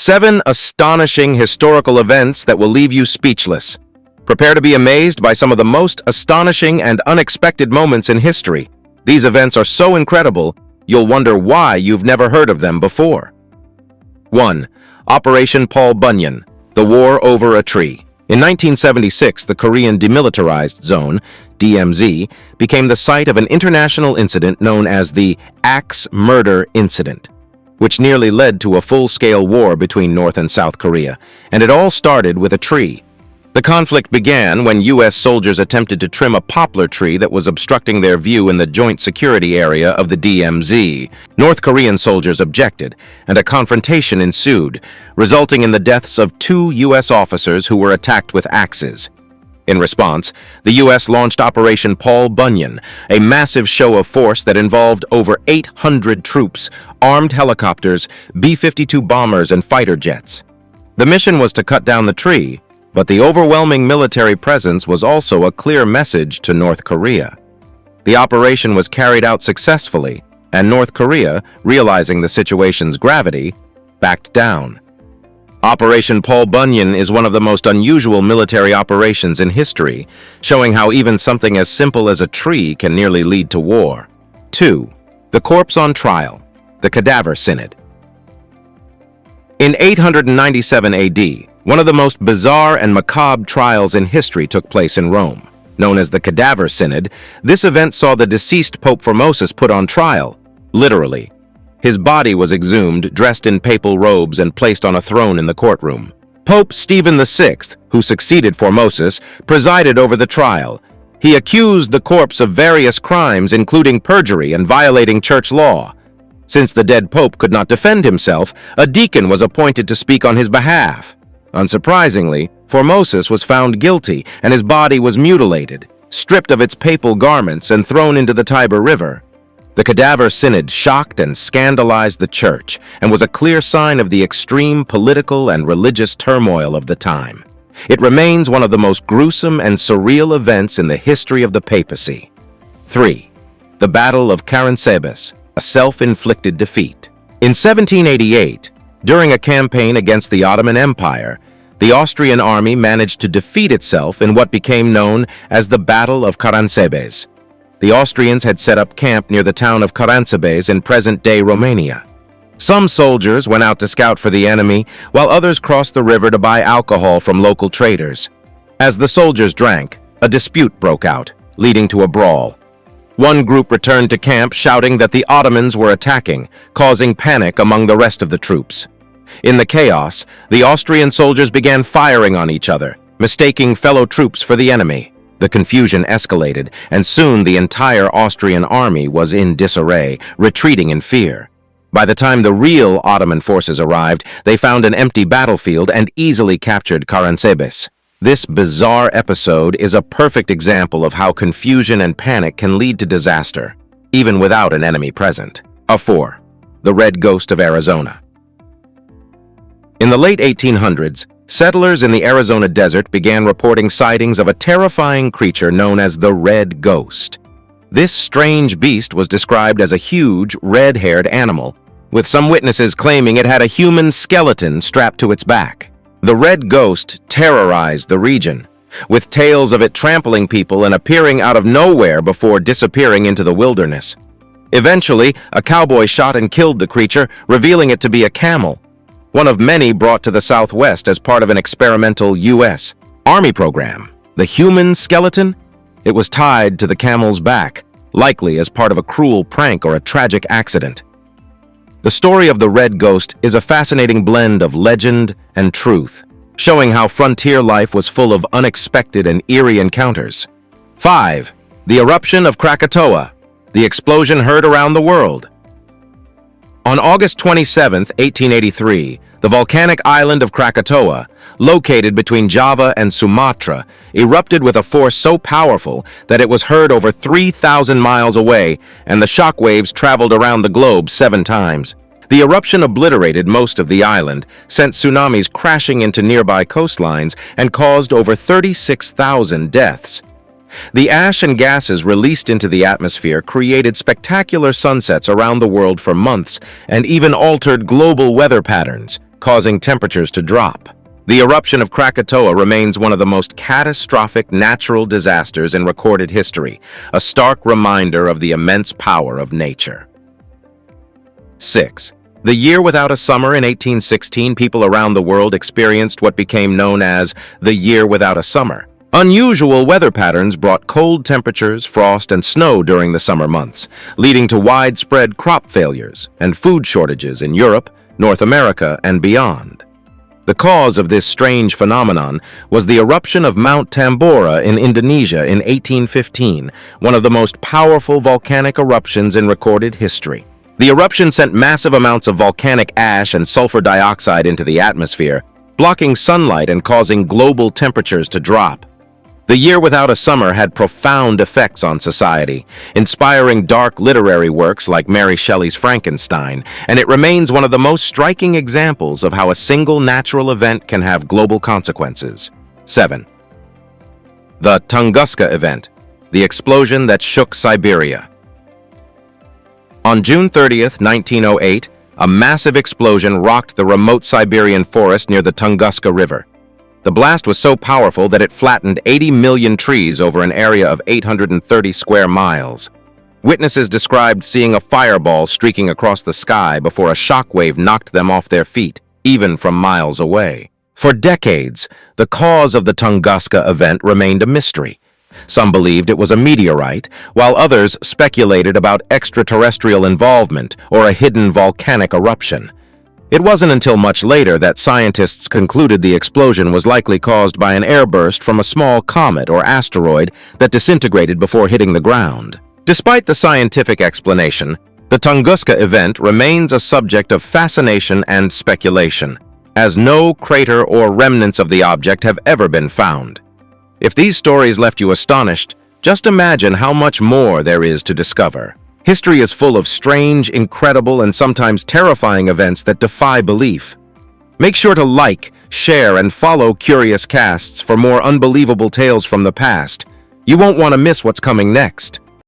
7 astonishing historical events that will leave you speechless. Prepare to be amazed by some of the most astonishing and unexpected moments in history. These events are so incredible, you'll wonder why you've never heard of them before. 1. Operation Paul Bunyan, the war over a tree. In 1976, the Korean Demilitarized Zone, DMZ, became the site of an international incident known as the Axe Murder Incident, which nearly led to a full-scale war between North and South Korea, and it all started with a tree. The conflict began when U.S. soldiers attempted to trim a poplar tree that was obstructing their view in the joint security area of the DMZ. North Korean soldiers objected, and a confrontation ensued, resulting in the deaths of 2 U.S. officers who were attacked with axes. In response, the U.S. launched Operation Paul Bunyan, a massive show of force that involved over 800 troops, armed helicopters, B-52 bombers, and fighter jets. The mission was to cut down the tree, but the overwhelming military presence was also a clear message to North Korea. The operation was carried out successfully, and North Korea, realizing the situation's gravity, backed down. Operation Paul Bunyan is one of the most unusual military operations in history, showing how even something as simple as a tree can nearly lead to war. 2. The corpse on trial, the Cadaver Synod. In 897 AD, one of the most bizarre and macabre trials in history took place in Rome. Known as the Cadaver Synod, this event saw the deceased Pope Formosus put on trial, literally. His body was exhumed, dressed in papal robes, and placed on a throne in the courtroom. Pope Stephen VI, who succeeded Formosus, presided over the trial. He accused the corpse of various crimes, including perjury and violating church law. Since the dead pope could not defend himself, a deacon was appointed to speak on his behalf. Unsurprisingly, Formosus was found guilty, and his body was mutilated, stripped of its papal garments, and thrown into the Tiber River. The Cadaver Synod shocked and scandalized the church, and was a clear sign of the extreme political and religious turmoil of the time. It remains one of the most gruesome and surreal events in the history of the papacy. 3. The Battle of Karansebes, a self-inflicted defeat. In 1788, during a campaign against the Ottoman Empire, the Austrian army managed to defeat itself in what became known as the Battle of Karansebes. The Austrians had set up camp near the town of Karansebes in present-day Romania. Some soldiers went out to scout for the enemy, while others crossed the river to buy alcohol from local traders. As the soldiers drank, a dispute broke out, leading to a brawl. One group returned to camp shouting that the Ottomans were attacking, causing panic among the rest of the troops. In the chaos, the Austrian soldiers began firing on each other, mistaking fellow troops for the enemy. The confusion escalated, and soon the entire Austrian army was in disarray, retreating in fear. By the time the real Ottoman forces arrived, they found an empty battlefield and easily captured Karansebes. This bizarre episode is a perfect example of how confusion and panic can lead to disaster, even without an enemy present. 4. The Red Ghost of Arizona. In the late 1800s, settlers in the Arizona desert began reporting sightings of a terrifying creature known as the Red Ghost. This strange beast was described as a huge, red-haired animal, with some witnesses claiming it had a human skeleton strapped to its back. The Red Ghost terrorized the region, with tales of it trampling people and appearing out of nowhere before disappearing into the wilderness. Eventually, a cowboy shot and killed the creature, revealing it to be a camel, one of many brought to the Southwest as part of an experimental U.S. Army program. The human skeleton? It was tied to the camel's back, likely as part of a cruel prank or a tragic accident. The story of the Red Ghost is a fascinating blend of legend and truth, showing how frontier life was full of unexpected and eerie encounters. 5. The eruption of Krakatoa, the explosion heard around the world. On August 27, 1883, the volcanic island of Krakatoa, located between Java and Sumatra, erupted with a force so powerful that it was heard over 3,000 miles away, and the shockwaves traveled around the globe 7 times. The eruption obliterated most of the island, sent tsunamis crashing into nearby coastlines, and caused over 36,000 deaths. The ash and gases released into the atmosphere created spectacular sunsets around the world for months and even altered global weather patterns. causing temperatures to drop. The eruption of Krakatoa remains one of the most catastrophic natural disasters in recorded history, a stark reminder of the immense power of nature. 6. The year without a summer in 1816, people around the world experienced what became known as the year without a summer. Unusual weather patterns brought cold temperatures, frost, and snow during the summer months, leading to widespread crop failures and food shortages in Europe, North America, and beyond. The cause of this strange phenomenon was the eruption of Mount Tambora in Indonesia in 1815, one of the most powerful volcanic eruptions in recorded history. The eruption sent massive amounts of volcanic ash and sulfur dioxide into the atmosphere, blocking sunlight and causing global temperatures to drop. The year without a summer had profound effects on society, inspiring dark literary works like Mary Shelley's Frankenstein, and it remains one of the most striking examples of how a single natural event can have global consequences. 7. The Tunguska Event, the explosion that shook Siberia. On June 30th, 1908, a massive explosion rocked the remote Siberian forest near the Tunguska River. The blast was so powerful that it flattened 80 million trees over an area of 830 square miles. Witnesses described seeing a fireball streaking across the sky before a shockwave knocked them off their feet, even from miles away. For decades, the cause of the Tunguska event remained a mystery. Some believed it was a meteorite, while others speculated about extraterrestrial involvement or a hidden volcanic eruption. It wasn't until much later that scientists concluded the explosion was likely caused by an airburst from a small comet or asteroid that disintegrated before hitting the ground. Despite the scientific explanation, the Tunguska event remains a subject of fascination and speculation, as no crater or remnants of the object have ever been found. If these stories left you astonished, just imagine how much more there is to discover. History is full of strange, incredible, and sometimes terrifying events that defy belief. Make sure to like, share, and follow CuriousCasts for more unbelievable tales from the past. You won't want to miss what's coming next.